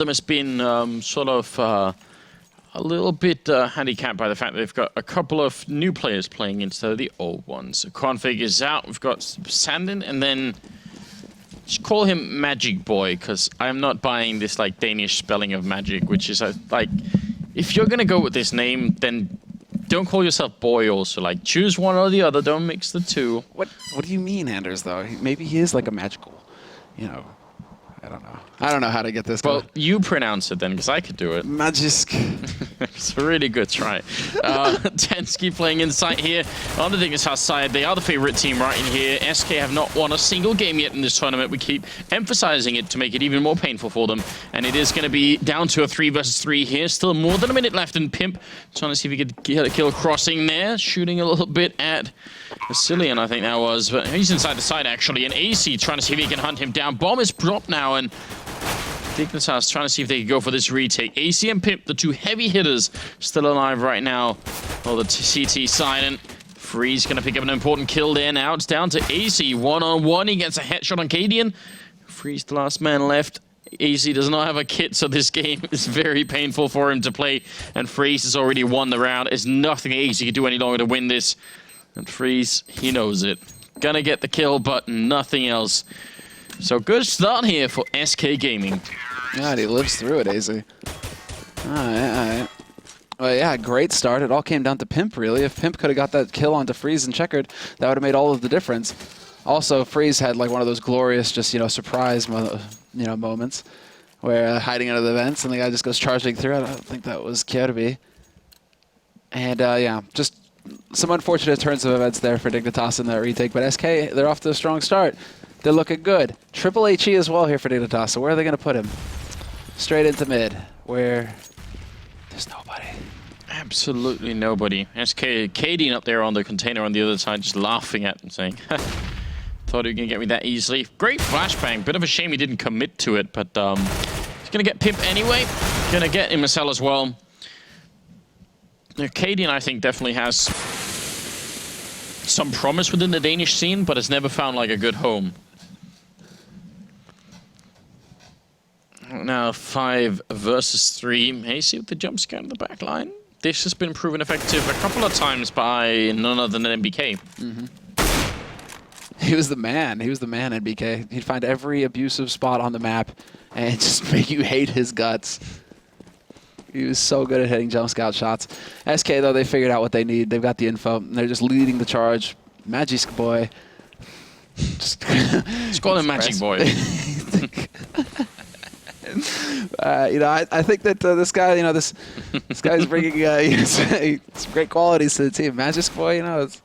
them has been sort of a little bit handicapped by the fact that they've got a couple of new players playing instead of the old ones. So Config is out. We've got Sandin, and then just call him Magic Boy, because I'm not buying this like Danish spelling of magic, which is like, if you're gonna go with this name, then don't call yourself Boy. Also, like, choose one or the other. Don't mix the two. What do you mean, Anders? Though maybe he is like a magical, you know. I don't know. I don't know how to get this. Well, you pronounce it then, because I could do it. Magisk. It's a really good try. Tensky playing inside here on the Dignitas side. They are the favorite team right in here. SK have not won a single game yet in this tournament. We keep emphasizing it to make it even more painful for them. And it is going to be down to a 3 versus 3 here. Still more than a minute left, and Pimp trying to see if he could get a kill crossing there. Shooting a little bit at Vasilian, I think that was. But he's inside the side, actually. And AC trying to see if he can hunt him down. Bomb is dropped now, and dignitas trying to see if they can go for this retake. AC and Pimp, the two heavy hitters, still alive right now. Oh, the CT silent. Freeze gonna pick up an important kill there. Now it's down to AC. One-on-one. He gets a headshot on Cadian. Freeze, the last man left. AC does not have a kit, so this game is very painful for him to play. And Freeze has already won the round. There's nothing AC can do any longer to win this. And Freeze, he knows it. Gonna get the kill, but nothing else. So good start here for SK Gaming. God, he lives through it, AZ. Alright, alright. Well, yeah, great start. It all came down to Pimp, really. If Pimp could have got that kill onto Freeze and Checkered, that would have made all of the difference. Also, Freeze had like one of those glorious, just, surprise, moments where hiding under the vents and the guy just goes charging through. I don't think that was Kjærby. And yeah, just some unfortunate turns of events there for Dignitas in that retake. But SK, they're off to a strong start. They're looking good. Triple HE as well here for Dignitas. So where are they going to put him? Straight into mid, where there's nobody. Absolutely nobody. SK, Cadian up there on the container on the other side, just laughing at him, saying, thought he was going to get me that easily. Great flashbang. Bit of a shame he didn't commit to it, but he's going to get Pimp anyway. Going to get Marcel as well. Cadian, I think, definitely has some promise within the Danish scene, but has never found like a good home. Now 5 versus 3. AC with the jump scare in the back line. This has been proven effective a couple of times by none other than MBK. Mm-hmm. He was the man. He was the man, NBK. He'd find every abusive spot on the map and just make you hate his guts. He was so good at hitting jump scout shots. SK, though, they figured out what they need. They've got the info. And they're just leading the charge. Magisk Boy. Just call him Magic Boy. I think that this guy, this guy's bringing some great qualities to the team. Magisk Boy, it's...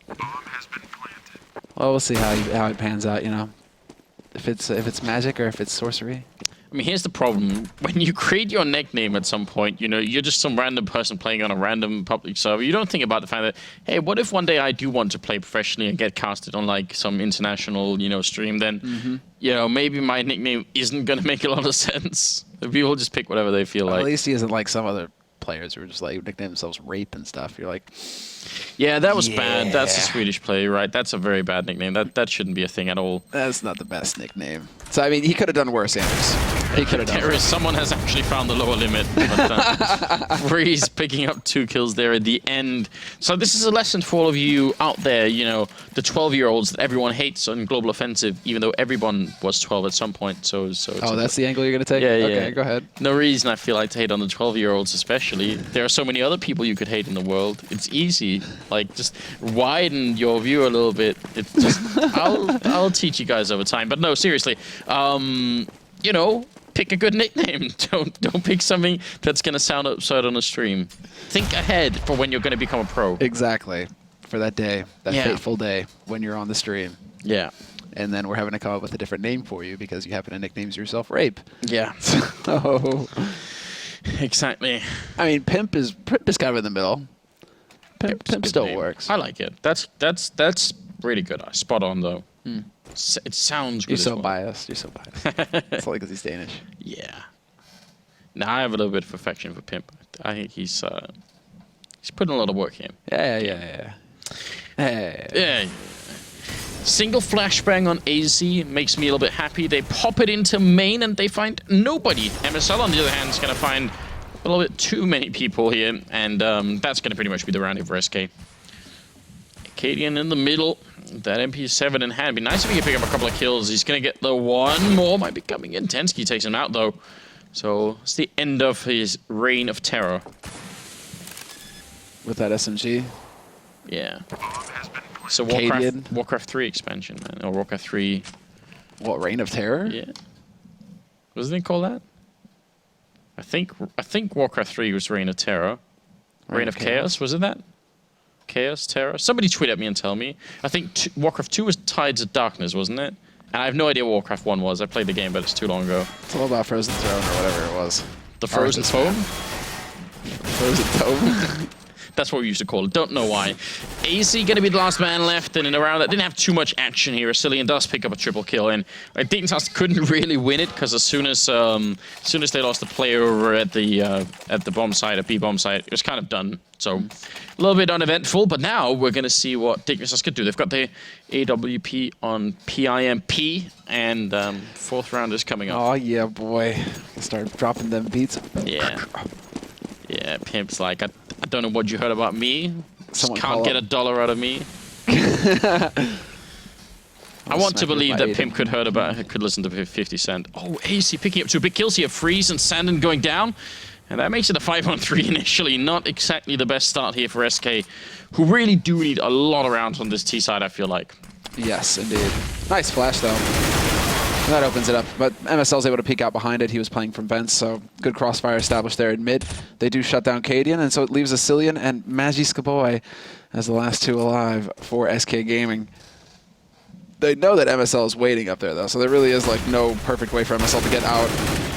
Well, we'll see how it pans out, if it's magic or if it's sorcery. I mean, here's the problem. When you create your nickname at some point, you're just some random person playing on a random public server. You don't think about the fact that, hey, what if one day I do want to play professionally and get casted on like some international, stream? Then, maybe my nickname isn't going to make a lot of sense. People just pick whatever they feel like. At least he isn't like some other players who are just like nickname themselves Rape and stuff. You're like, yeah, that was bad. That's a Swedish play, right? That's a very bad nickname. That shouldn't be a thing at all. That's not the best nickname. So I mean, he could have done worse, Anders. He could have done worse. Someone has actually found the lower limit. But, Freeze picking up 2 kills there at the end. So this is a lesson for all of you out there. The 12-year-olds that everyone hates on Global Offensive, even though everyone was 12 at some point. So that's the angle you're gonna take. Yeah, okay, yeah. Go ahead. No reason I feel like to hate on the 12-year-olds, especially. There are so many other people you could hate in the world. It's easy. Like, just widen your view a little bit. It's just I'll teach you guys over time. But no, seriously. Pick a good nickname. Don't pick something that's gonna sound absurd on a stream. Think ahead for when you're gonna become a pro. Exactly. For that day, that fateful day when you're on the stream. Yeah. And then we're having to come up with a different name for you because you happen to nickname yourself Rape. Yeah. So, exactly. I mean, Pimp is kind of in the middle. Pimp still works. I like it. That's really good. Spot on though. It sounds good. You're so biased. You're so biased. It's only because he's Danish. Yeah. Now I have a little bit of affection for Pimp. I think he's putting a lot of work in. Yeah. Yeah. Single flashbang on AZ makes me a little bit happy. They pop it into main and they find nobody. MSL, on the other hand, is going to find a little bit too many people here, and that's going to pretty much be the round here for SK. Cadian in the middle, that MP7 in hand. Be nice if he could pick up a couple of kills. He's going to get the one more. Might be coming in. Tensky takes him out, though. So it's the end of his reign of terror. With that SMG. Yeah. So Warcraft 3 expansion, man. Or Warcraft 3. What, Reign of Terror? Yeah. Wasn't it called that? I think Warcraft 3 was Reign of Terror. Reign of Chaos, was it that? Chaos, Terror? Somebody tweet at me and tell me. I think Warcraft 2 was Tides of Darkness, wasn't it? And I have no idea what Warcraft 1 was. I played the game, but it's too long ago. It's all about Frozen Throne or whatever it was. The Frozen Throne? Frozen Throne? That's what we used to call it. Don't know why. AC going to be the last man left, and in a round that didn't have too much action here, Cillian does pick up a triple kill, and dignitas couldn't really win it because as soon as they lost the player over at the bomb site, at B bomb site, it was kind of done. So a little bit uneventful, but now we're going to see what dignitas could do. They've got the AWP on PIMP, and fourth round is coming up. Oh yeah, boy! Start dropping them beats. Yeah. Yeah, Pimp's like, I don't know what you heard about me. Just can't get $1 out of me. I want to believe that Pimp could listen to 50 Cent. Oh, AC picking up 2 big kills here. Freeze and Sandon going down. And that makes it a 5-on-3 initially. Not exactly the best start here for SK, who really do need a lot of rounds on this T side, I feel like. Yes, indeed. Nice flash, though. That opens it up, but MSL's able to peek out behind it. He was playing from vents, so good crossfire established there in mid. They do shut down Cadian, and so it leaves Cillian and Magiskaboy as the last 2 alive for SK Gaming. They know that MSL is waiting up there, though, so there really is like no perfect way for MSL to get out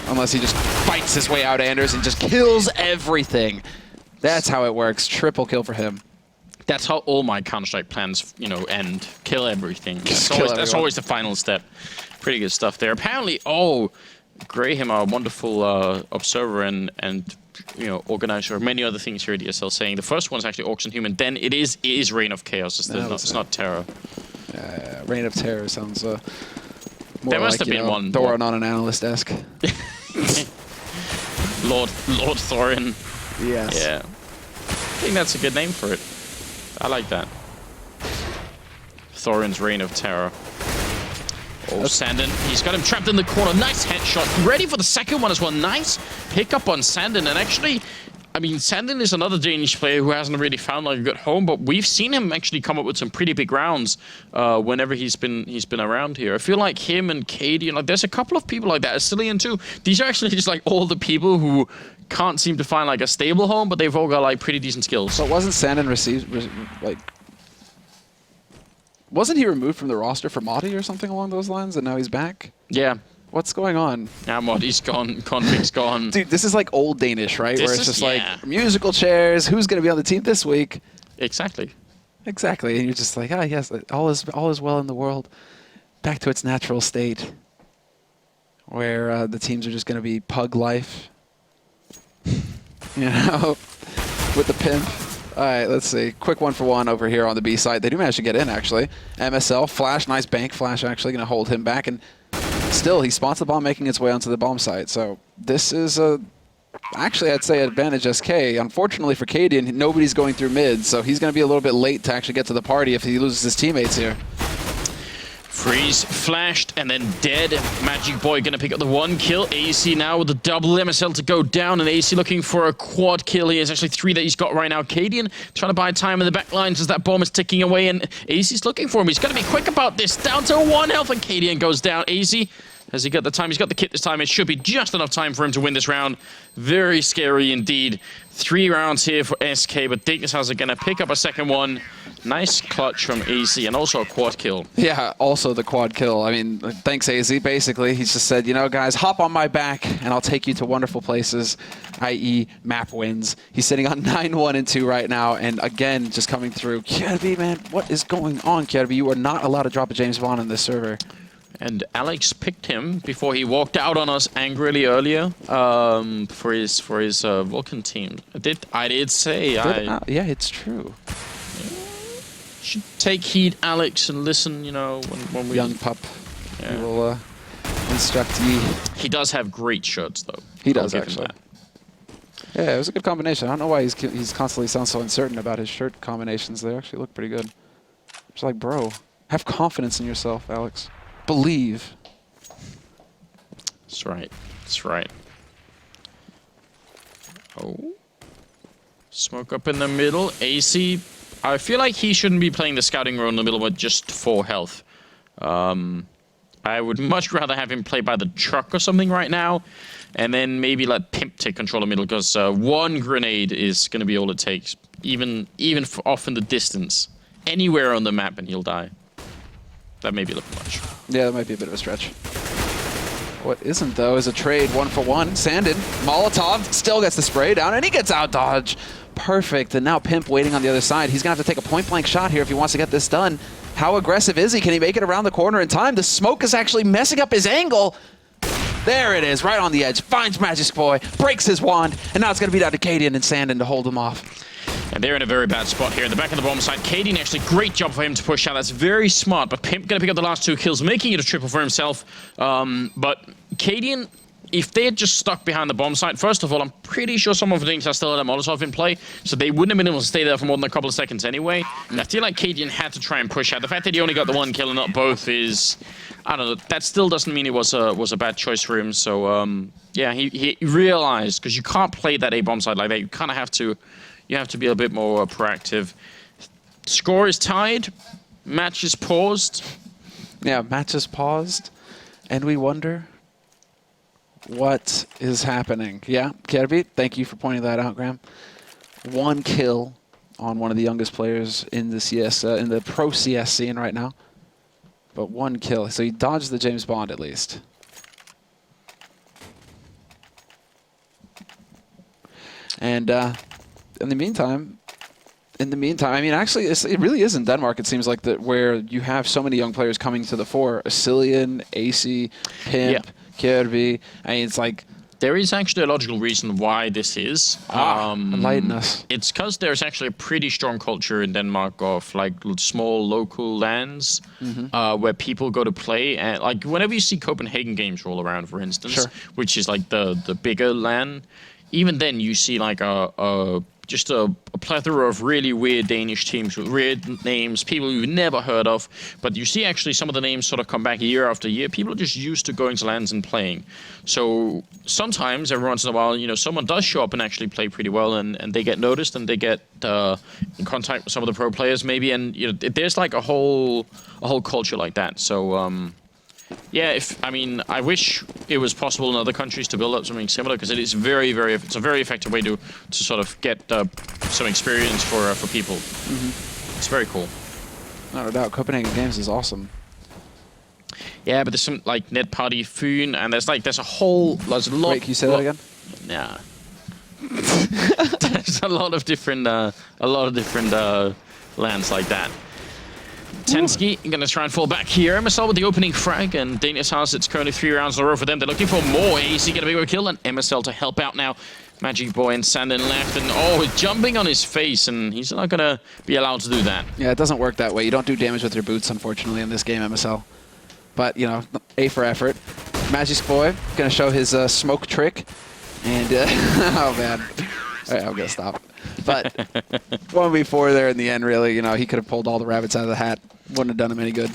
unless he just fights his way out, Anders, and just kills everything. That's how it works. Triple kill for him. That's how all my Counter-Strike plans, end. Kill everything. That's always the final step. Pretty good stuff there. Apparently, Graham, our wonderful observer and organizer of many other things here at ESL, saying the first one's actually Orcs and Human. Then it is Reign of Chaos. It's not Terror. Reign of Terror sounds more there must like, have been one. Thorin on an analyst-esque. Lord Thorin. Yes. Yeah. I think that's a good name for it. I like that. Thorin's Reign of Terror. Oh, Sandon. He's got him trapped in the corner. Nice headshot. Ready for the second one as well. Nice pickup on Sandon. And actually, I mean, Sandon is another Danish player who hasn't really found like a good home, but we've seen him actually come up with some pretty big rounds whenever he's been around here. I feel like him and Katie, and there's a couple of people like that. Cillian too. These are actually just like all the people who can't seem to find like a stable home, but they've all got like pretty decent skills. So wasn't Sandon wasn't he removed from the roster for Modi or something along those lines, and now he's back? Yeah. What's going on? Now Modi's gone, Config's gone. Dude, this is like old Danish, right? Where it's just like musical chairs, who's going to be on the team this week? Exactly. Exactly. And you're just like, yes, all is well in the world. Back to its natural state. Where the teams are just going to be pug life. With the pimp. All right, let's see. Quick 1-for-1 over here on the B side. They do manage to get in, actually. MSL, flash, nice bank flash, actually, going to hold him back. And still, he spots the bomb making its way onto the bomb site. So this is actually, I'd say, advantage SK. Unfortunately for Cadian, nobody's going through mid, so he's going to be a little bit late to actually get to the party if he loses his teammates here. Freeze flashed and then dead. Magic Boy gonna pick up the 1 kill. AC now with the double MSL to go down, and AC looking for a quad kill. He has actually 3 that he's got right now. Cadian trying to buy time in the back lines as that bomb is ticking away, and AC's looking for him. He's gonna be quick about this. Down to 1 health, and Cadian goes down. AC, has he got the time? He's got the kit this time. It should be just enough time for him to win this round. Very scary indeed. 3 rounds here for SK, but dignitas are gonna pick up a second one. Nice clutch from AZ, and also a quad kill. Yeah, also the quad kill. I mean, thanks AZ, basically. He's just said, guys, hop on my back, and I'll take you to wonderful places, i.e. map wins. He's sitting on 9-1 and 2 right now, and again, just coming through. Kjerby, man, what is going on, Kjerby? You are not allowed to drop a James Bond in this server. And Alex picked him before he walked out on us angrily earlier for his Vulcan team. I did say yeah, it's true. Should take heed, Alex, and listen, you know, when we... Young pup. Yeah. He will instruct ye. He does have great shirts, though. He does, actually. Yeah, it was a good combination. I don't know why he's constantly sounds so uncertain about his shirt combinations. They actually look pretty good. It's like, bro, have confidence in yourself, Alex. Believe. That's right. That's right. Oh. Smoke up in the middle. AC, I feel like he shouldn't be playing the scouting role in the middle, but just for health. I would much rather have him play by the truck or something right now, and then maybe let Pimp take control of the middle, because one grenade is going to be all it takes, even off in the distance. Anywhere on the map and he'll die. That may be a little much. Yeah, that might be a bit of a stretch. What isn't, though, is a trade 1-for-1. Sandin, Molotov, still gets the spray down, and he gets out dodge. Perfect, and now Pimp waiting on the other side. He's going to have to take a point-blank shot here if he wants to get this done. How aggressive is he? Can he make it around the corner in time? The smoke is actually messing up his angle. There it is, right on the edge. Finds Magic Boy, breaks his wand, and now it's going to be down to Cadian and Sandin to hold him off. And they're in a very bad spot here in the back of the bomb site. Cadian, actually, great job for him to push out. That's very smart, but Pimp going to pick up the last 2 kills, making it a triple for himself. But Cadian, if they had just stuck behind the bomb site, first of all, I'm pretty sure some of the things are still at a Molotov in play, so they wouldn't have been able to stay there for more than a couple of seconds anyway. I feel like Cadian had to try and push out. The fact that he only got the 1 kill and not both is, I don't know, that still doesn't mean it was a bad choice for him. So, yeah, he realized, because you can't play that A bomb site like that, you kind of have to... You have to be a bit more proactive. Score is tied. Match is paused. Yeah, match is paused. And we wonder what is happening. Yeah, Kirby, thank you for pointing that out, Graham. 1 kill on one of the youngest players in the CS, in the pro CS scene right now. But 1 kill. So he dodged the James Bond at least. And in the meantime, I mean, actually, it really is in Denmark, it seems like, that where you have so many young players coming to the fore. Cillian, AC, Pimp, Kirby. I mean, it's like... There is actually a logical reason why this is. Enlighten us. It's because there's actually a pretty strong culture in Denmark of like small local LANs where people go to play. And like whenever you see Copenhagen games roll around, for instance, which is like the bigger LAN, even then you see like just a plethora of really weird Danish teams with weird names, people you've never heard of. But you see actually some of the names sort of come back year after year. People are just used to going to LANs and playing. So sometimes, every once in a while, you know, someone does show up and actually play pretty well, and they get noticed, and they get in contact with some of the pro players maybe. And you know, there's like a whole culture like that. So yeah, I mean, I wish it was possible in other countries to build up something similar, because it is it's a very effective way to sort of get some experience for people. It's very cool. No doubt, Copenhagen Games is awesome. Yeah, but there's some like Net Party Fyn, and there's a lot. Wait, can you say that again? Yeah. There's a lot of different lands like that. Tensky going to try and fall back here. MSL with the opening frag, and dignitas, it's currently 3 rounds in a row for them. They're looking for more. AC going to be able to kill, and MSL to help out now. Magic Boy and Sandin left, and jumping on his face, and he's not going to be allowed to do that. Yeah, it doesn't work that way. You don't do damage with your boots, unfortunately, in this game, MSL. But, you know, A for effort. Magic Boy going to show his smoke trick, and, oh man. All right, I'm going to stop. But 1v4 there in the end, really, you know, he could have pulled all the rabbits out of the hat. Wouldn't have done him any good.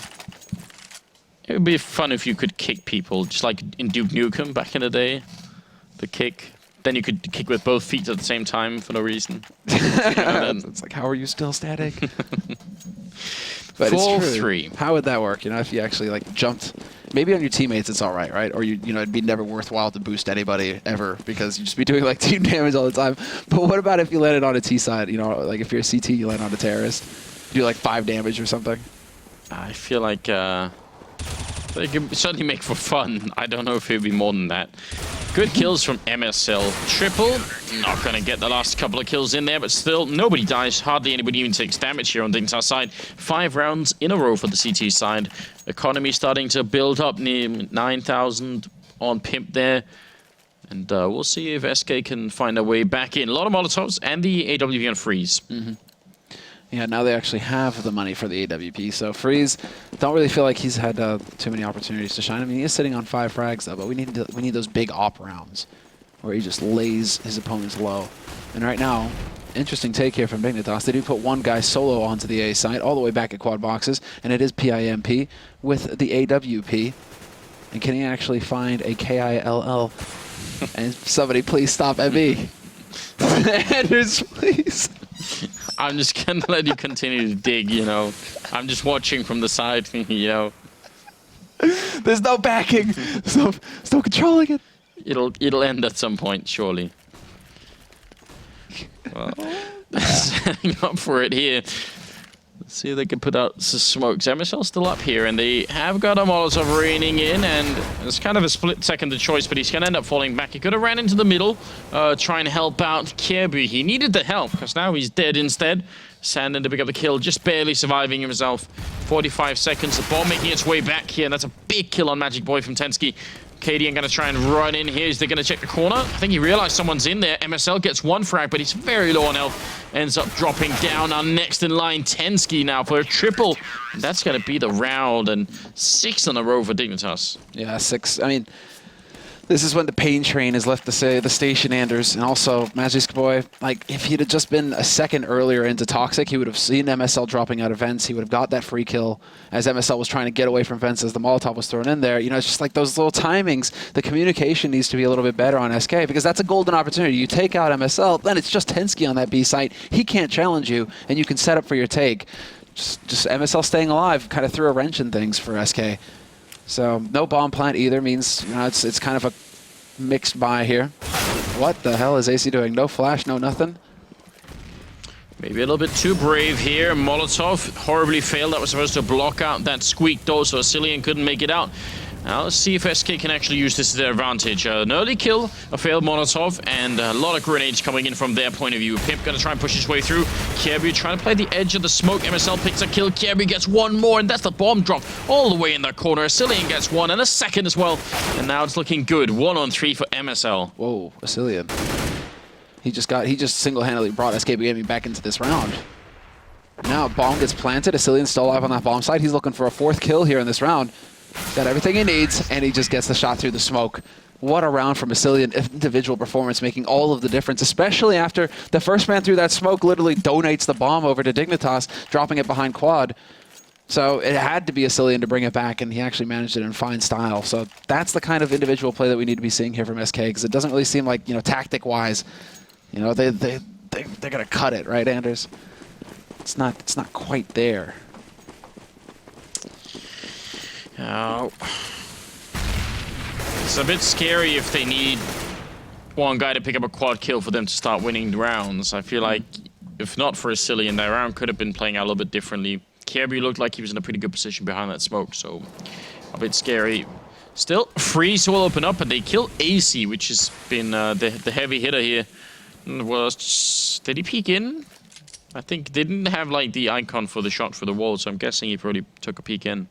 It would be fun if you could kick people, just like in Duke Nukem back in the day. The kick. Then you could kick with both feet at the same time for no reason. It's like, how are you still static? But 4-3. How would that work? You know, if you actually like jumped, maybe on your teammates it's all right, right? Or you know, it'd be never worthwhile to boost anybody ever, because you'd just be doing like team damage all the time. But what about if you landed on a T side? You know, like if you're a CT, you land on a terrorist, you do like 5 damage or something. I feel like they could certainly make for fun. I don't know if it would be more than that. Good kills from MSL. Triple, not going to get the last couple of kills in there, but still, nobody dies. Hardly anybody even takes damage here on dignitas side. 5 rounds in a row for the CT side. Economy starting to build up near 9,000 on Pimp there. And we'll see if SK can find a way back in. A lot of Molotovs and the AWP on freeze. Yeah, now they actually have the money for the AWP. So Freeze, don't really feel like he's had too many opportunities to shine. I mean, he is sitting on 5 frags though, but we need those big op rounds where he just lays his opponents low. And right now, interesting take here from Dignitas. They do put one guy solo onto the A site, all the way back at quad boxes, and it is PIMP with the AWP. And can he actually find a KILL? And somebody please stop ME. Anders, please. I'm just gonna let you continue to dig, you know. I'm just watching from the side, you know. There's no backing. There's no controlling it. It'll end at some point, surely. Well, setting up for it here. Let's see if they can put out some smokes. MSL still up here, and they have got a Molotov raining in, and it's kind of a split-second to choice, but he's going to end up falling back. He could have ran into the middle, trying to help out Kirby. He needed the help, because now he's dead instead. Sandin to pick up the kill, just barely surviving himself. 45 seconds, the ball making its way back here, and that's a big kill on Magic Boy from Tensky. Cadian going to try and run in here. Is they going to check the corner? I think he realized someone's in there. MSL gets one frag, but he's very low on health. Ends up dropping down. Our next in line, Tensky now for a triple. And that's going to be the round, and 6 in a row for Dignitas. Yeah, 6. I mean, this is when the pain train is left to say the station, Anders. And also, Magic Boy, like, if he'd have just been a second earlier into Toxic, he would have seen MSL dropping out of vents. He would have got that free kill as MSL was trying to get away from vents as the Molotov was thrown in there. You know, it's just like those little timings. The communication needs to be a little bit better on SK, because that's a golden opportunity. You take out MSL, then it's just Tensky on that B site. He can't challenge you, and you can set up for your take. Just MSL staying alive kind of threw a wrench in things for SK. So no bomb plant either means, you know, it's kind of a mixed buy here. What the hell is AC doing? No flash, no nothing. Maybe a little bit too brave here. Molotov horribly failed. That was supposed to block out that squeak door, so Asilian couldn't make it out. Now let's see if SK can actually use this to their advantage. An early kill, a failed Molotov, and a lot of grenades coming in from their point of view. Pimp gonna try and push his way through. Kirby trying to play the edge of the smoke. MSL picks a kill. Kirby gets one more, and that's the bomb drop all the way in the corner. Asilian gets one, and a second as well. And now it's looking good. 1-on-3 for MSL. Whoa, Asilian. He just single-handedly brought SKBgaming back into this round. Now bomb gets planted. Asilian's still alive on that bomb side. He's looking for a 4th kill here in this round. Got everything he needs, and he just gets the shot through the smoke. What a round from Asilian. Individual performance making all of the difference, especially after the first man through that smoke literally donates the bomb over to Dignitas, dropping it behind quad. So it had to be Asilian to bring it back, and he actually managed it in fine style. So that's the kind of individual play that we need to be seeing here from SK, because it doesn't really seem like, you know, tactic-wise, you know, they're gonna cut it, right, Anders? It's not quite there. Oh. It's a bit scary if they need one guy to pick up a quad kill for them to start winning rounds. I feel like if not for Asilian, that round could have been playing out a little bit differently. Kirby looked like he was in a pretty good position behind that smoke, so a bit scary. Still, Freeze will open up, and they kill AC, which has been the heavy hitter here. Did he peek in? I think they didn't have like the icon for the shot for the wall, so I'm guessing he probably took a peek in.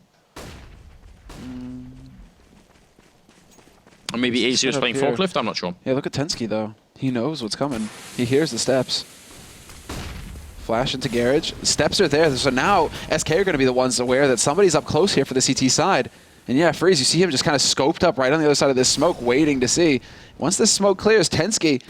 Or maybe AC was playing forklift, I'm not sure. Yeah, look at Tensky though. He knows what's coming. He hears the steps. Flash into garage. Steps are there, so now SK are going to be the ones aware that somebody's up close here for the CT side. And yeah, Freeze, you see him just kind of scoped up right on the other side of this smoke, waiting to see. Once this smoke clears, Tensky,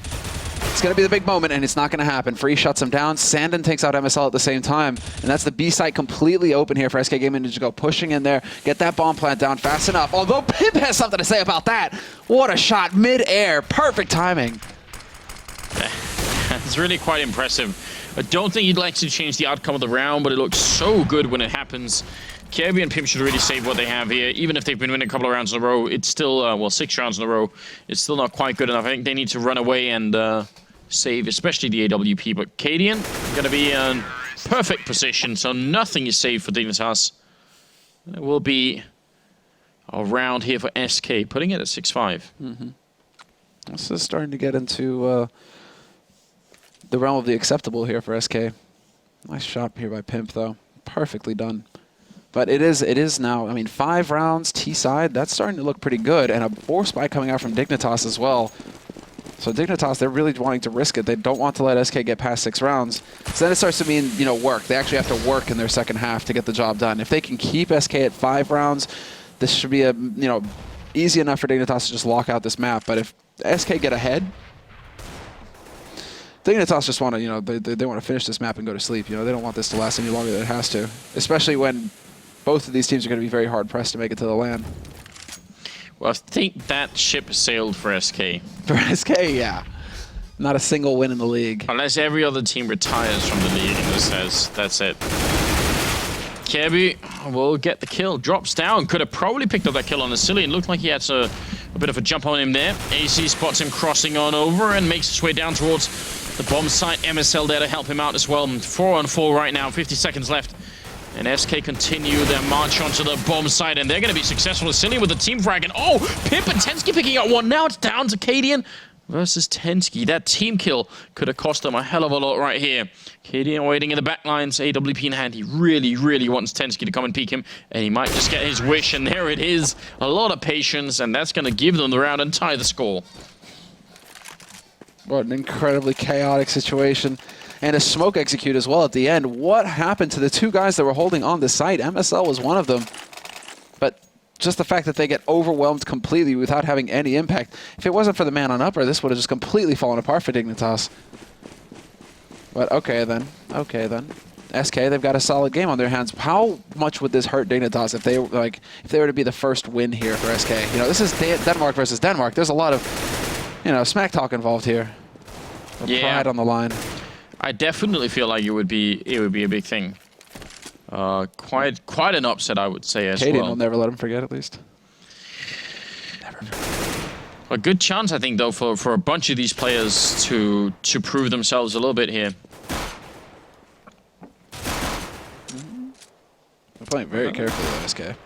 it's going to be the big moment, and it's not going to happen. Freeze shuts him down. Sandin takes out MSL at the same time, and that's the B site completely open here for SK Gaming to go pushing in there, get that bomb plant down fast enough. Although Pimp has something to say about that. What a shot, mid-air, perfect timing. It's really quite impressive. I don't think he'd like to change the outcome of the round, but it looks so good when it happens. Kirby and Pimp should really save what they have here. Even if they've been winning a couple of rounds in a row, it's still, well, 6 rounds in a row. It's still not quite good enough. I think they need to run away and save, especially the AWP. But Cadian going to be in perfect position, so nothing is saved for Dignitas. It will be a round here for SK, putting it at 6-5. This is starting to get into the realm of the acceptable here for SK. Nice shot here by Pimp, though. Perfectly done. But it is now, I mean, 5 rounds T-side, that's starting to look pretty good. And a 4 spy coming out from Dignitas as well. So Dignitas, they're really wanting to risk it. They don't want to let SK get past 6 rounds. So then it starts to mean, you know, work. They actually have to work in their second half to get the job done. If they can keep SK at 5 rounds, this should be a, you know, easy enough for Dignitas to just lock out this map. But if SK get ahead, Dignitas just want to, you know, they want to finish this map and go to sleep. You know, they don't want this to last any longer than it has to, especially when both of these teams are going to be very hard pressed to make it to the LAN. Well, I think that ship sailed for SK. For SK, yeah. Not a single win in the league. Unless every other team retires from the league and just says, that's it. Kirby will get the kill. Drops down. Could have probably picked up that kill on the Cillian. Looked like he had a bit of a jump on him there. AC spots him crossing on over and makes his way down towards the bomb site. MSL there to help him out as well. 4-on-4 right now. 50 seconds left. And SK continue their march onto the bomb site, and they're going to be successful. Cillian with the team frag, and oh, Pip and Tensky picking up one. Now it's down to Cadian versus Tensky. That team kill could have cost them a hell of a lot right here. Cadian waiting in the back lines, AWP in hand. He really, really wants Tensky to come and peek him, and he might just get his wish, and there it is. A lot of patience, and that's going to give them the round and tie the score. What an incredibly chaotic situation. And a smoke execute as well at the end. What happened to the 2 guys that were holding on the site? MSL was one of them. But just the fact that they get overwhelmed completely without having any impact. If it wasn't for the man on upper, this would have just completely fallen apart for Dignitas. But okay then. Okay then. SK, they've got a solid game on their hands. How much would this hurt Dignitas if they were to be the first win here for SK? You know, this is Denmark versus Denmark. There's a lot of, you know, smack talk involved here. Pride on the line. I definitely feel like it would be a big thing. Quite an upset, I would say, as well. Cadian will never let him forget, at least. Never. A good chance, I think, though, for a bunch of these players to prove themselves a little bit here. They're playing very carefully, though, SK.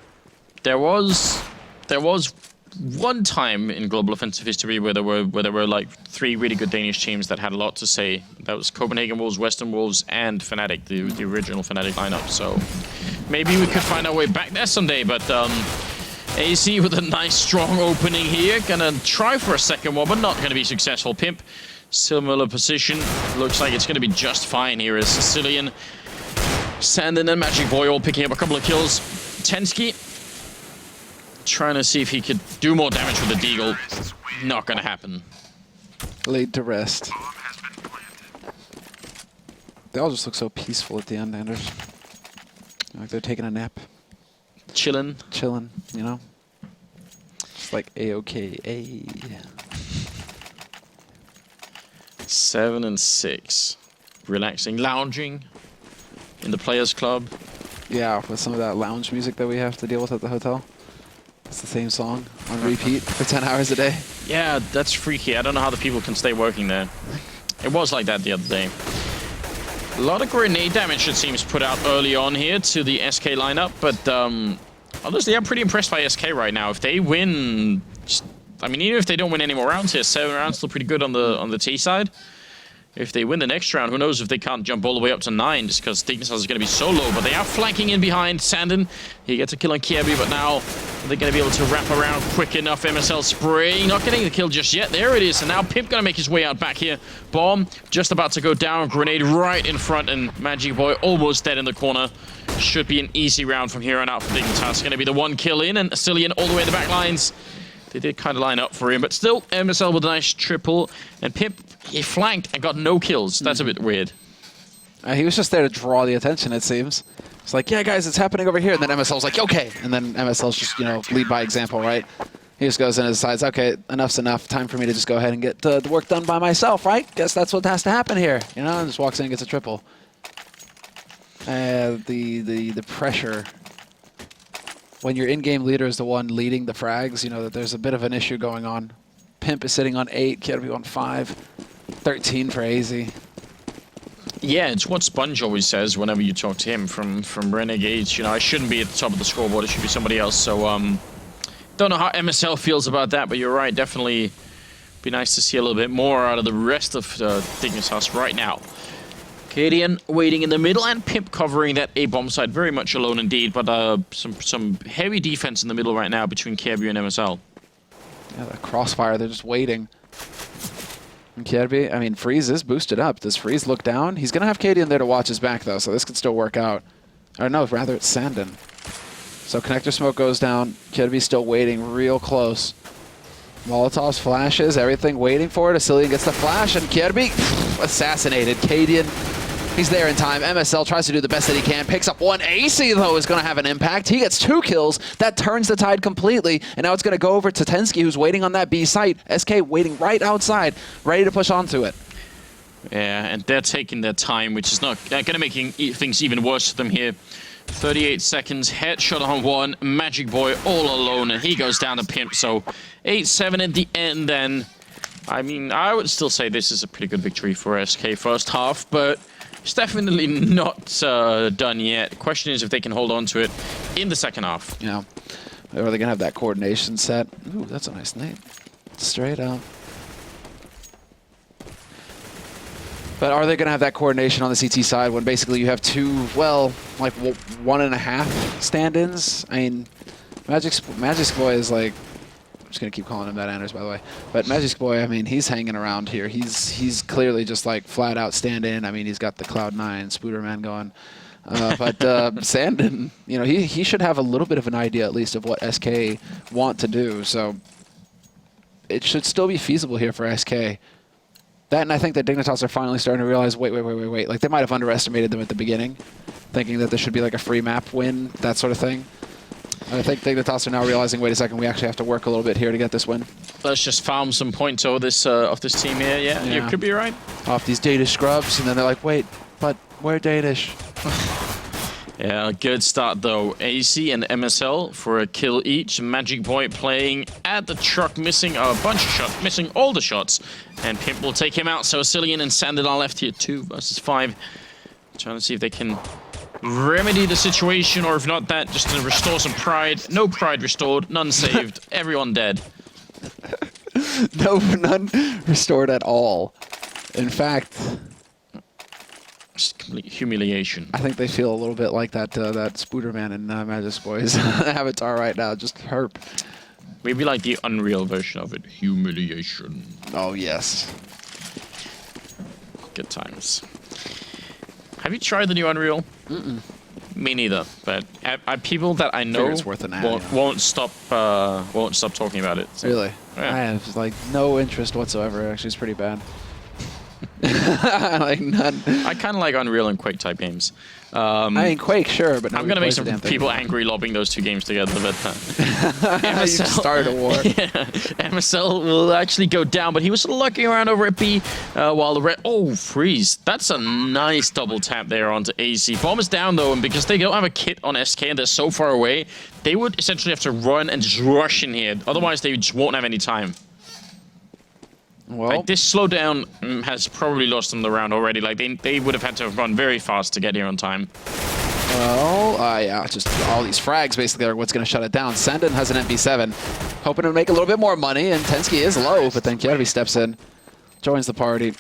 There was one time in Global Offensive history where there were like 3 really good Danish teams that had a lot to say. That was Copenhagen Wolves, Western Wolves, and Fnatic, the original Fnatic lineup. So maybe we could find our way back there someday. But AC with a nice strong opening here, gonna try for a second one, but not gonna be successful. Pimp, similar position. Looks like it's gonna be just fine here as Cillian, Sandin, and Magic Boy all picking up a couple of kills. Tensky trying to see if he could do more damage with the Deagle. Not gonna happen. Laid to rest. They all just look so peaceful at the end, Anders. Like they're taking a nap. Chillin'. Chillin', you know? Just like A-OK-A. 7 and 6. Relaxing, lounging in the Players Club. Yeah, with some of that lounge music that we have to deal with at the hotel. It's the same song on repeat for 10 hours a day. Yeah, that's freaky. I don't know how the people can stay working there. It was like that the other day. A lot of grenade damage, it seems, put out early on here to the SK lineup, but honestly, I'm pretty impressed by SK right now. If they win, I mean, even if they don't win any more rounds here, 7 rounds still pretty good on the T side. If they win the next round, who knows if they can't jump all the way up to 9 just because dignitas is going to be so low. But they are flanking in behind. Sandin, he gets a kill on Kirby, but now they're going to be able to wrap around quick enough. MSL spraying, not getting the kill just yet. There it is. And now Pimp going to make his way out back here. Bomb just about to go down. Grenade right in front, and Magic Boy almost dead in the corner. Should be an easy round from here on out for Dignitas. Going to be the 1 kill in, and Cillian all the way in the back lines. They did kind of line up for him, but still, MSL with a nice triple. And Pimp, he flanked and got no kills. That's a bit weird. He was just there to draw the attention, it seems. It's like, yeah, guys, it's happening over here. And then MSL's like, okay. And then MSL's just, you know, lead by example, right? He just goes in and decides, okay, enough's enough. Time for me to just go ahead and get the work done by myself, right? Guess that's what has to happen here. You know, and just walks in and gets a triple. The pressure. When your in-game leader is the one leading the frags, you know that there's a bit of an issue going on. Pimp is sitting on 8, Kirby on 5, 13 for AZ. Yeah, it's what Sponge always says whenever you talk to him from Renegades. You know, I shouldn't be at the top of the scoreboard, it should be somebody else. So, don't know how MSL feels about that, but you're right, definitely be nice to see a little bit more out of the rest of Dignitas right now. Cadian waiting in the middle, and Pimp covering that A bomb side very much alone indeed, but some heavy defense in the middle right now between Kirby and MSL. Yeah, the crossfire, they're just waiting. Kjerby, I mean, Freeze is boosted up. Does Freeze look down? He's going to have Katie in there to watch his back, though, so this could still work out. Or no, rather it's Sandin. So connector smoke goes down. Kjerby's still waiting real close. Molotov's flashes, everything waiting for it. Asilian gets the flash, and Kjerby assassinated. Cadian, he's there in time. MSL tries to do the best that he can. Picks up one. AC, though, is going to have an impact. He gets 2 kills. That turns the tide completely. And now it's going to go over to Tensky, who's waiting on that B site. SK waiting right outside, ready to push onto it. Yeah, and they're taking their time, which is not going to make things even worse for them here. 38 seconds, headshot on one, Magic Boy all alone, and he goes down to Pimp. So 8-7 at the end then. I mean, I would still say this is a pretty good victory for SK first half, but it's definitely not done yet. The question is if they can hold on to it in the second half. Yeah. Are they going to have that coordination set? Ooh, that's a nice name. Straight up. But are they going to have that coordination on the CT side when basically you have 2, well, like 1.5 stand-ins? I mean, Magic Boy is like, I'm just going to keep calling him that, Anders, by the way. But Magic Boy, I mean, he's hanging around here. He's clearly just like flat out stand-in. I mean, he's got the Cloud9 Spooderman going. But Sandin, you know, he should have a little bit of an idea at least of what SK want to do. So it should still be feasible here for SK. That, and I think that Dignitas are finally starting to realize, wait. Like, they might have underestimated them at the beginning, thinking that this should be like a free map win, that sort of thing. And I think Dignitas are now realizing, wait a second, we actually have to work a little bit here to get this win. Let's just farm some points over this of this team here. Yeah, you could be right. Off these Datish scrubs, and then they're like, wait, but we're Datish. Yeah, good start though. AC and MSL for a kill each. Magic Boy playing at the truck, missing a bunch of shots, missing all the shots. And Pimp will take him out. So Asilian and Sandin are left here 2 versus 5. Trying to see if they can remedy the situation, or if not that, just to restore some pride. No pride restored, none saved, everyone dead. No, none restored at all. In fact, just complete humiliation. I think they feel a little bit like that that Spooderman and Magic Boy's avatar right now, just herp. Maybe like the Unreal version of it. Humiliation. Oh, yes. Good times. Have you tried the new Unreal? Mm-mm. Me neither, but people that I know it's worth an ad, won't stop talking about it. So. Really? Yeah. I have like no interest whatsoever. Actually, it's pretty bad. Like none. I kind of like Unreal and Quake type games. I mean, Quake, sure, but I'm gonna make some people angry lobbing those 2 games together. But MSL, you started a war. Yeah, MSL will actually go down, but he was looking around over at B while the red. Oh, Freeze! That's a nice double tap there onto AC. Bomb is down though, and because they don't have a kit on SK and they're so far away, they would essentially have to run and just rush in here. Otherwise, they just won't have any time. Well, like, this slowdown has probably lost them the round already. Like they would have had to run very fast to get here on time. Well, yeah, just all these frags basically are what's going to shut it down. Sandin has an MP7, hoping to make a little bit more money, and Tensky is low, but then Kjerby steps in, joins the party.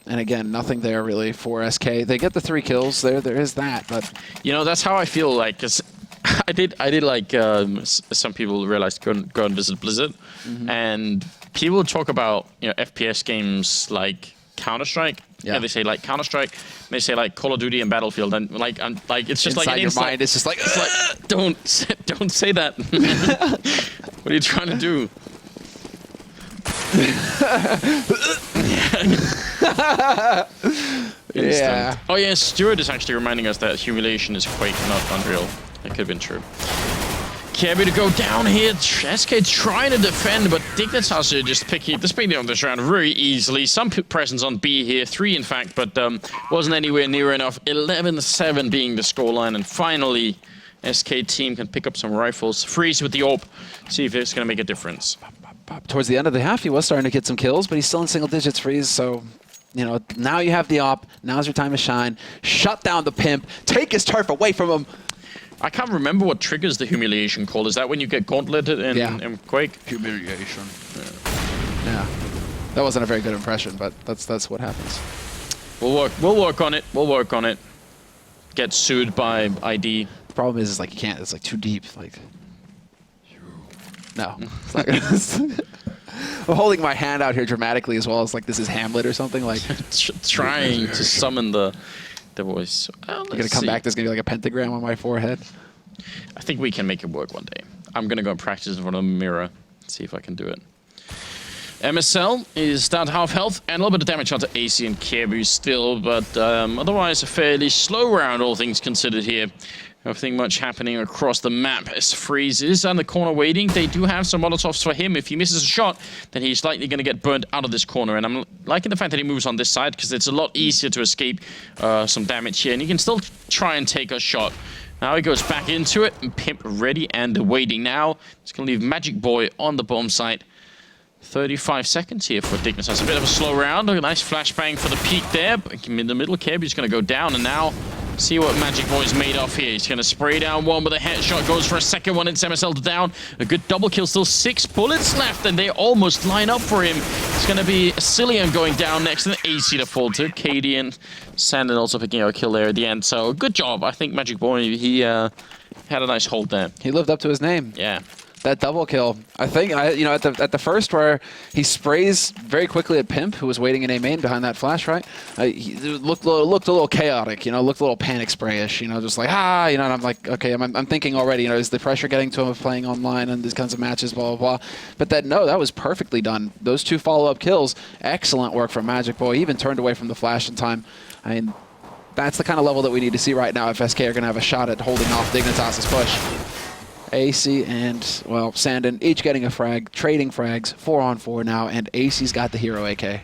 And again, nothing there really for SK. They get the 3 kills. There is that, but you know, that's how I feel like, cause I did like some people realized go and visit Blizzard, and people talk about, you know, FPS games like Counter-Strike. Yeah, they say like Counter-Strike. They say like Call of Duty and Battlefield, and like it's just inside like your mind, it's just like don't say that. What are you trying to do? Yeah. Oh yeah, Stuart is actually reminding us that humiliation is Quake, not Unreal. That could have been true. Kjerby to go down here. SK trying to defend, but dignitas are just picking up the speed of this round very easily. Some presence on B here, 3 in fact, but wasn't anywhere near enough. 11-7 being the scoreline, and finally SK team can pick up some rifles. Freeze with the AWP. See if it's going to make a difference. Towards the end of the half, he was starting to get some kills, but he's still in single digits. Freeze, so you know, now you have the AWP. Now's your time to shine. Shut down the Pimp. Take his turf away from him. I can't remember what triggers the humiliation call. Is that when you get gauntleted in Quake? Humiliation. Yeah. That wasn't a very good impression, but that's what happens. We'll work on it. We'll work on it. Get sued by ID. The problem is like you can't. It's like too deep. Like no. It's not gonna I'm holding my hand out here dramatically as well as like this is Hamlet or something. Like trying to summon the voice. Well, you're gonna come back. There's gonna be like a pentagram on my forehead. I think we can make it work one day. I'm gonna go and practice in front of a mirror, see if I can do it. MSL is down to half health and a little bit of damage onto AC and Kirby still, but otherwise a fairly slow round, all things considered here. Nothing much happening across the map as Freeze is on the corner waiting. They do have some Molotovs for him. If he misses a shot, then he's likely going to get burned out of this corner. And I'm liking the fact that he moves on this side because it's a lot easier to escape some damage here. And he can still try and take a shot. Now he goes back into it, and Pimp ready and waiting now. He's going to leave Magic Boy on the bomb site. 35 seconds here for dignitas. A bit of a slow round. A nice flashbang for the peak there. In the middle, Kirby's going to go down, and now see what Magic Boy's made of here. He's going to spray down one with a headshot. Goes for a second one. It's MSL down. A good double kill. Still 6 bullets left, and they almost line up for him. It's going to be Cillian going down next, and AC to fall to. Katie and Sandin also picking up a kill there at the end. So good job. I think Magic Boy, he had a nice hold there. He lived up to his name. Yeah. That double kill, I think, at the first where he sprays very quickly at Pimp, who was waiting in A main behind that flash, right? He looked a little chaotic, looked a little panic sprayish, just like, and I'm like, okay, I'm thinking already, is the pressure getting to him of playing online and these kinds of matches, blah, blah, blah. But no, that was perfectly done. Those 2 follow-up kills, excellent work from Magic Boy. He even turned away from the flash in time. I mean, that's the kind of level that we need to see right now if SK are going to have a shot at holding off Dignitas' push. AC and, well, Sandin each getting a frag, trading frags, 4-on-4 now, and AC's got the hero AK. Yeah.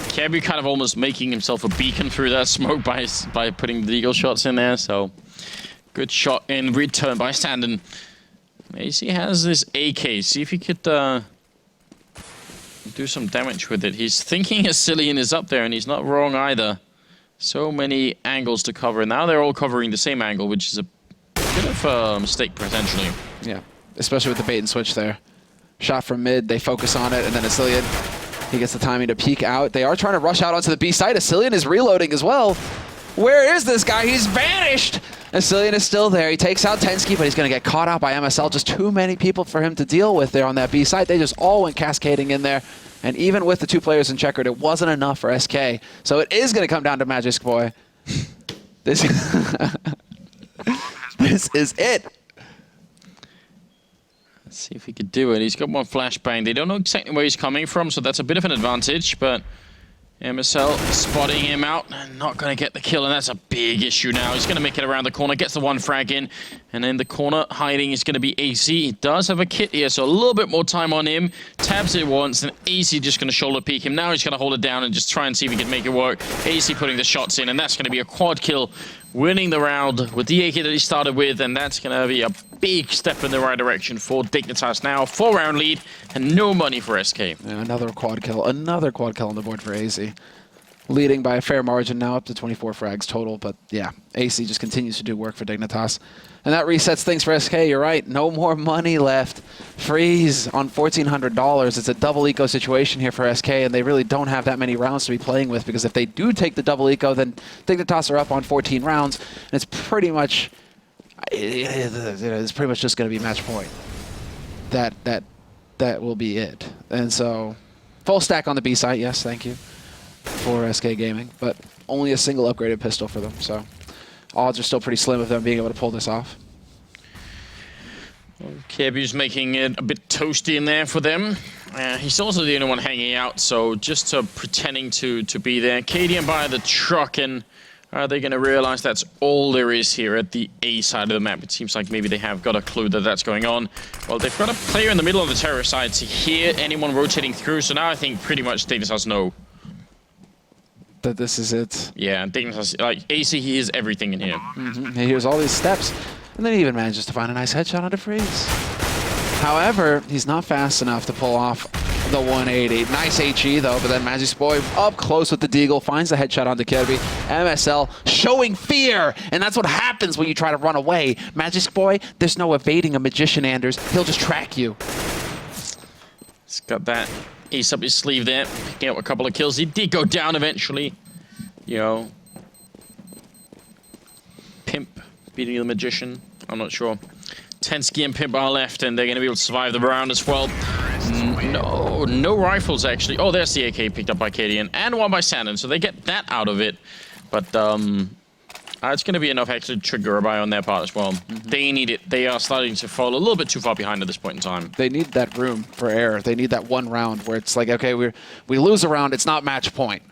Kirby kind of almost making himself a beacon through that smoke by putting the eagle shots in there, so good shot in return by Sandin. AC has this AK. See if he could do some damage with it. He's thinking a Cillian is up there, and he's not wrong either. So many angles to cover. Now they're all covering the same angle, which is a bit of a mistake, potentially. Yeah, especially with the bait and switch there. Shot from mid, they focus on it, and then Cillian, he gets the timing to peek out. They are trying to rush out onto the B side. Cillian is reloading as well. Where is this guy? He's vanished! Cillian is still there. He takes out Tensky, but he's going to get caught out by MSL. Just too many people for him to deal with there on that B side. They just all went cascading in there. And even with the 2 players in checkered, it wasn't enough for SK. So it is going to come down to Magic Boy. This is it. Let's see if he could do it. He's got one flashbang. They don't know exactly where he's coming from, so that's a bit of an advantage, but MSL spotting him out and not going to get the kill, and that's a big issue now. He's going to make it around the corner, gets the 1 frag in, and in the corner hiding is going to be AC. He does have a kit here, so a little bit more time on him. Tabs it once, and AC just going to shoulder peek him. Now he's going to hold it down and just try and see if he can make it work. AC putting the shots in, and that's going to be a quad kill, winning the round with the AK that he started with, and that's going to be a big step in the right direction for Dignitas now. 4-round lead and no money for SK. Yeah, another quad kill on the board for AC. Leading by a fair margin now, up to 24 frags total, but yeah, AC just continues to do work for Dignitas. And that resets things for SK, you're right, no more money left. Freeze on $1,400. It's a double eco situation here for SK, and they really don't have that many rounds to be playing with, because if they do take the double eco, then Dignitas are up on 14 rounds, and it's pretty much just going to be match point. That will be it. And so, full stack on the B site, yes, thank you, for SK Gaming, but only a single upgraded pistol for them, so odds are still pretty slim of them being able to pull this off. Kirby's making it a bit toasty in there for them. He's also the only one hanging out, so just pretending to be there. Katie and by the truck, and are they going to realize that's all there is here at the A side of the map? It seems like maybe they have got a clue that that's going on. Well, they've got a player in the middle of the terror side to hear anyone rotating through, so now I think pretty much Dignitas know that this is it. Yeah, Dignitas, like, AC, he hears everything in here. He hears all these steps, and then he even manages to find a nice headshot onto Freeze. However, he's not fast enough to pull off the 180. Nice HE though, but then Magic Boy up close with the deagle, finds the headshot onto Kirby. MSL showing fear, and that's what happens when you try to run away. Magic Boy, there's no evading a magician, Anders. He'll just track you. He's got that ace up his sleeve there, picking up a couple of kills. He did go down eventually. Pimp beating the magician. I'm not sure. Tensky and Pimp are left, and they're going to be able to survive the round as well. No rifles, actually. Oh, there's the AK picked up by Cadian, and one by Sandon, so they get that out of it. But it's going to be enough actually to trigger a buy on their part as well. They need it. They are starting to fall a little bit too far behind at this point in time. They need that room for error. They need that one round where it's like, okay, we lose a round, it's not match point.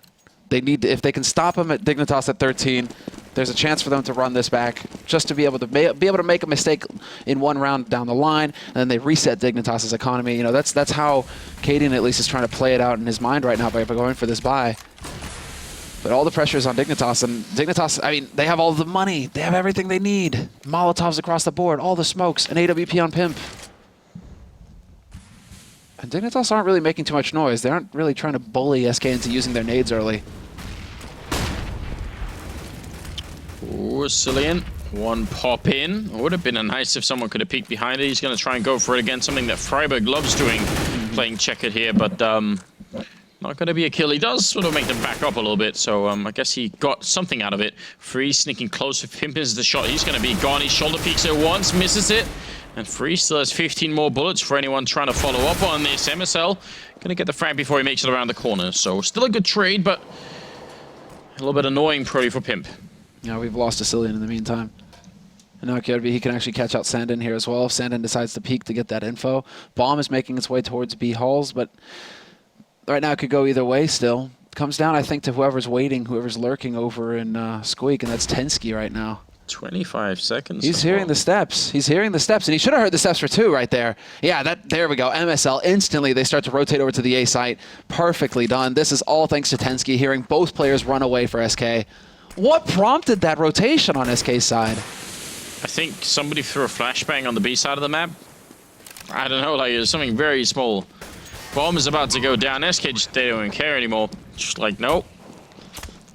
They need to, if they can stop them at Dignitas at 13, there's a chance for them to run this back just to be able to make a mistake in one round down the line, and then they reset Dignitas' economy. You know, that's how Cadian at least is trying to play it out in his mind right now by going for this buy. But all the pressure is on Dignitas, and Dignitas, I mean, they have all the money. They have everything they need. Molotovs across the board, all the smokes, an AWP on Pimp. And Dignitas aren't really making too much noise. They aren't really trying to bully SK into using their nades early. Ooh, Cillian. One pop in. It would have been nice if someone could have peeked behind it. He's going to try and go for it again, something that Freiburg loves doing, playing checkered here, but not going to be a kill. He does sort of make them back up a little bit, so I guess he got something out of it. Freeze sneaking close. If Pimp is the shot, he's going to be gone. He shoulder peeks it once, misses it. And Freeze still has 15 more bullets for anyone trying to follow up on this. MSL going to get the frag before he makes it around the corner. So still a good trade, but a little bit annoying probably for Pimp. Yeah, we've lost a Cillian in the meantime. And now Kjorby, he can actually catch out Sandin here as well if Sandin decides to peek to get that info. Bomb is making its way towards B halls, but right now it could go either way still. It comes down, I think, to whoever's waiting, whoever's lurking over in Squeak, and that's Tensky right now. 25 seconds. He's hearing the steps. He's hearing the steps, and he should have heard the steps for 2 right there. Yeah, there we go. MSL, instantly they start to rotate over to the A site. Perfectly done. This is all thanks to Tensky, hearing both players run away for SK. What prompted that rotation on SK's side? I think somebody threw a flashbang on the B side of the map. I don't know, like it was something very small. Bomb is about to go down. SK just, they don't even care anymore. Just like, nope.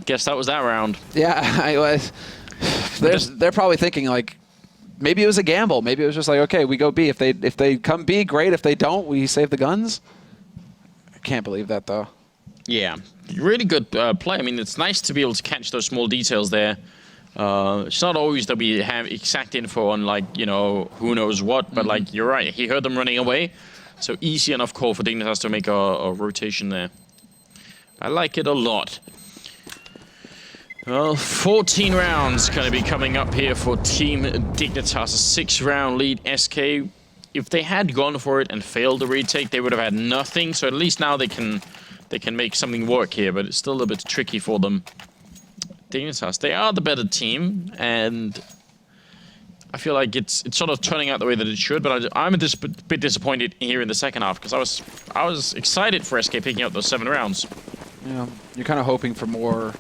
Guess that was that round. Yeah, they're probably thinking like, maybe it was a gamble. Maybe it was just like, okay, we go B. If they come B, great. If they don't, we save the guns. I can't believe that though. Yeah, really good play. I mean, it's nice to be able to catch those small details there. It's not always that we have exact info on, like, you know, who knows what, but like, you're right. He heard them running away. So easy enough call for Dignitas to make a rotation there. I like it a lot. Well, 14 rounds going to be coming up here for Team Dignitas. A 6-round lead. SK, if they had gone for it and failed the retake, they would have had nothing. So at least now they can make something work here, but it's still a bit tricky for them. Dignitas, they are the better team, and I feel like it's sort of turning out the way that it should, but I'm a bit disappointed here in the second half, because I was excited for SK picking up those 7 rounds. Yeah, you're kind of hoping for more,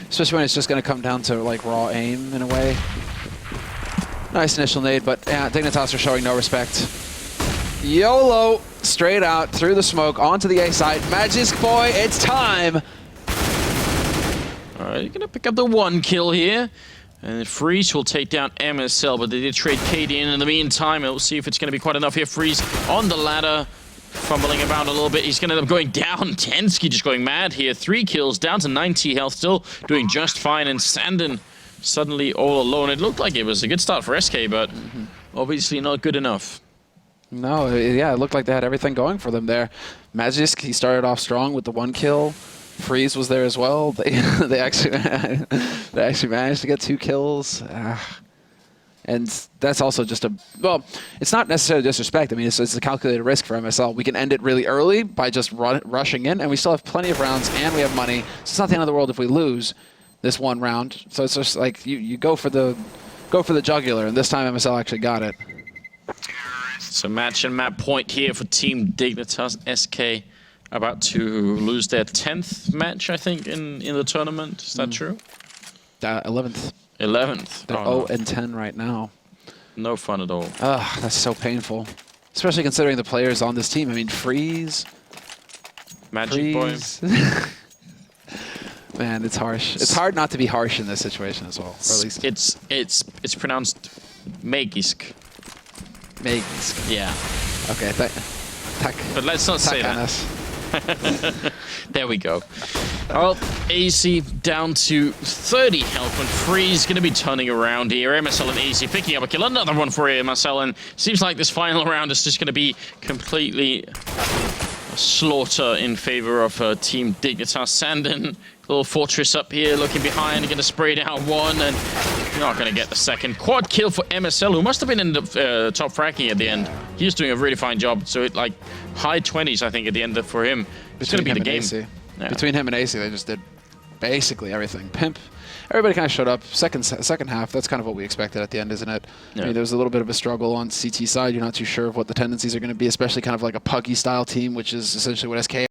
especially when it's just going to come down to like raw aim in a way. Nice initial nade, but yeah, Dignitas are showing no respect. YOLO, straight out through the smoke onto the A side. Magisk boy, it's time. All right, you're gonna pick up the 1 kill here. And Freeze will take down MSL, but they did trade Cadian in the meantime. We'll see if it's going to be quite enough here. Freeze on the ladder, fumbling around a little bit. He's going to end up going down. Tensky just going mad here. 3 kills, down to 90 health, still doing just fine. And Sandin suddenly all alone. It looked like it was a good start for SK, but obviously not good enough. No, yeah, it looked like they had everything going for them there. Magisk, he started off strong with the 1 kill. Freeze was there as well. They actually managed to get 2 kills. And that's also just well, it's not necessarily disrespect. I mean, it's a calculated risk for MSL. We can end it really early by just rushing in, and we still have plenty of rounds, and we have money. So it's not the end of the world if we lose this 1 round. So it's just like you go for the jugular, and this time MSL actually got it. So match and map point here for Team Dignitas. SK about to lose their 10th match, I think, in the tournament. Is that true? 11th. 11th. They're 0-10 right now. No fun at all. Ugh, that's so painful. Especially considering the players on this team. I mean, Freeze. Magic Boy. Man, it's harsh. It's hard not to be harsh in this situation as well. Or at least it's pronounced Magisk. Magisk. Yeah. Okay. But let's not say that. There we go. Well, AC down to 30 health, and Freeze going to be turning around here. MSL and AC picking up a kill. Another one for MSL, and seems like this final round is just going to be completely a slaughter in favor of Team Dignitas. Sandin, little fortress up here, looking behind, going to spray down one, and not going to get the second. Quad kill for MSL, who must have been in the top fracking at the end. He's doing a really fine job, so it like high 20s, I think, at the end for him. It's going to be the game. Yeah. Between him and AC, they just did basically everything. Pimp, everybody kind of showed up. Second half, that's kind of what we expected at the end, isn't it? Yeah. I mean, there was a little bit of a struggle on CT side. You're not too sure of what the tendencies are going to be, especially kind of like a Puggy style team, which is essentially what SK